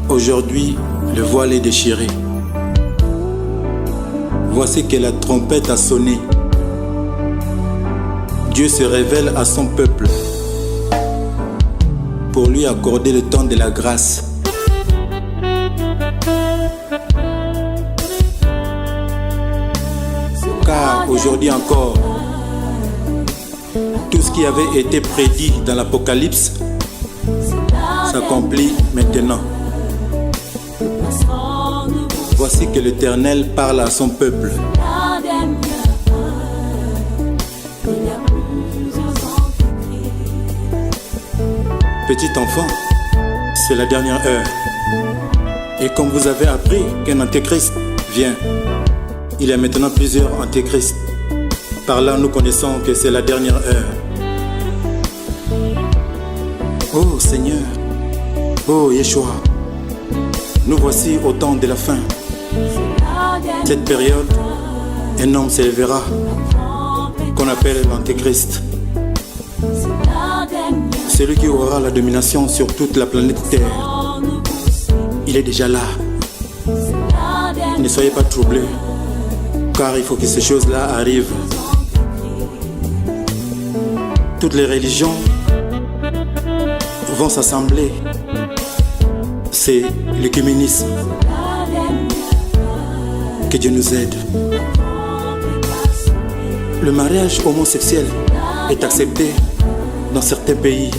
Aujourd'hui, le voile est déchiré. Voici que la trompette a sonné. Dieu se révèle à son peuple pour lui accorder le temps de la grâce. Car aujourd'hui encore, tout ce qui avait été prédit dans l'Apocalypse s'accomplit maintenant. Voici que l'Éternel parle à son peuple. Petit enfant, c'est la dernière heure. Et comme vous avez appris qu'un antéchrist vient, il y a maintenant plusieurs antéchrists. Par là, nous connaissons que c'est la dernière heure. Oh Seigneur, oh Yeshua, nous voici au temps de la fin. Cette période, un homme s'élèvera qu'on appelle l'antéchrist. Celui qui aura la domination sur toute la planète Terre. Il est déjà là. Ne soyez pas troublés, car il faut que ces choses-là arrivent. Toutes les religions vont s'assembler. C'est l'écuménisme. Que Dieu nous aide. Le mariage homosexuel est accepté dans certains pays.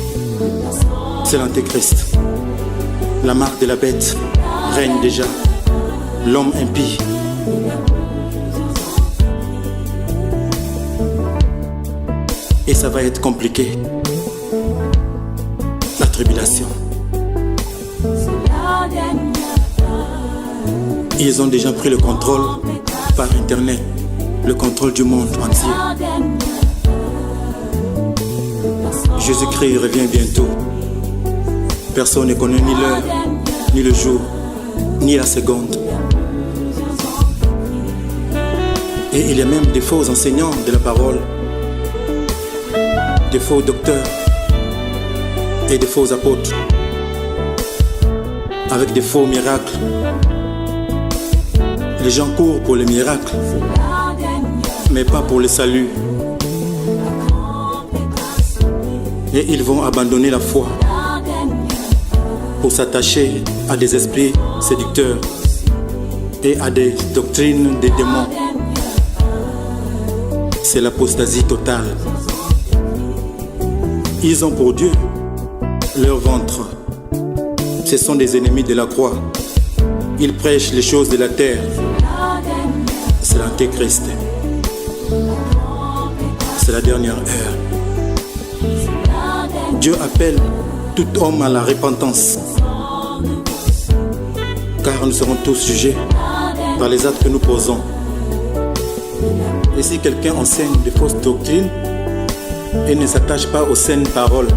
C'est l'antéchrist. La marque de la bête règne déjà. L'homme impie. Et ça va être compliqué. La tribulation. Ils ont déjà pris le contrôle par Internet, le contrôle du monde entier. Jésus-Christ revient bientôt. Personne ne connaît ni l'heure, ni le jour, ni la seconde. Et il y a même des faux enseignants de la parole, des faux docteurs et des faux apôtres, avec des faux miracles. Les gens courent pour les miracles, mais pas pour le salut. Et ils vont abandonner la foi pour s'attacher à des esprits séducteurs et à des doctrines des démons. C'est l'apostasie totale. Ils ont pour Dieu leur ventre. Ce sont des ennemis de la croix. Ils prêchent les choses de la terre. C'est l'antéchrist. C'est la dernière heure. Dieu appelle tout homme à la repentance. Car nous serons tous jugés par les actes que nous posons. Et si quelqu'un enseigne de fausses doctrines et ne s'attache pas aux saines paroles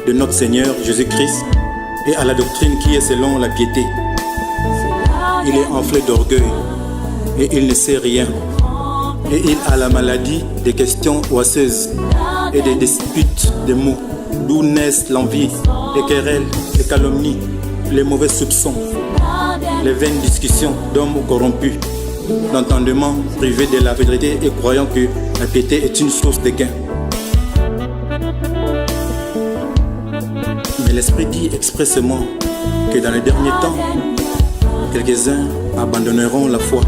de notre Seigneur Jésus-Christ et à la doctrine qui est selon la piété, il est enflé d'orgueil et il ne sait rien. Et il a la maladie des questions oiseuses et des disputes de mots, d'où naissent l'envie, les querelles, les calomnies, les mauvais soupçons, les vaines discussions d'hommes corrompus, l'entendement privé de la vérité et croyant que la piété est une source de gain. Mais l'Esprit dit expressément que dans les derniers temps, quelques-uns abandonneront la foi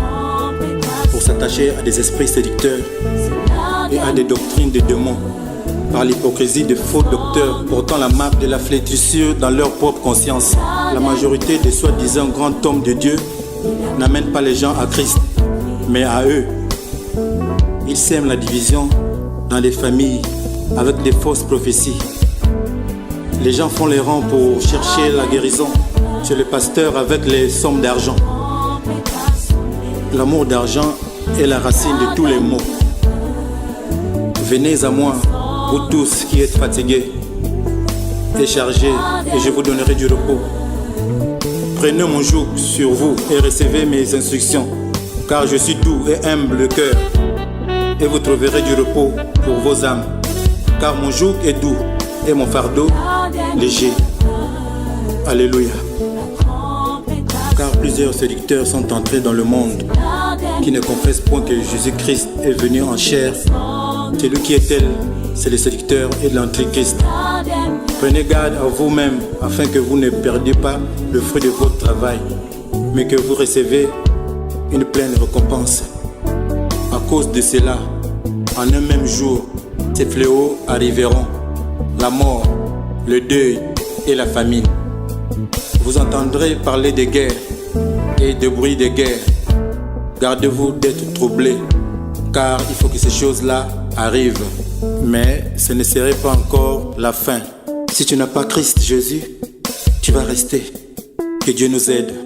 pour s'attacher à des esprits séducteurs et à des doctrines de démons par l'hypocrisie de faux docteurs portant la marque de la flétrissure dans leur propre conscience. La majorité des soi-disant grands hommes de Dieu n'amènent pas les gens à Christ, mais à eux. Ils sèment la division dans les familles avec des fausses prophéties. Les gens font les rangs pour chercher la guérison chez le pasteur avec les sommes d'argent. L'amour d'argent est la racine de tous les maux. Venez à moi, vous tous qui êtes fatigués et chargés, et je vous donnerai du repos. Prenez mon joug sur vous et recevez mes instructions, car je suis doux et humble de cœur, et vous trouverez du repos pour vos âmes, car mon joug est doux et mon fardeau léger. Alléluia. Car plusieurs séducteurs sont entrés dans le monde qui ne confessent point que Jésus-Christ est venu en chair. Celui qui est tel, c'est le séducteur et l'antichrist. Prenez garde à vous-même afin que vous ne perdiez pas le fruit de votre travail, mais que vous recevez une pleine récompense. À cause de cela, en un même jour, ces fléaux arriveront: la mort, le deuil et la famine. Vous entendrez parler de guerres et de bruit de guerre. Gardez-vous d'être troublés, car il faut que ces choses-là arrivent. Mais ce ne serait pas encore la fin. Si tu n'as pas Christ Jésus, tu vas rester. Que Dieu nous aide.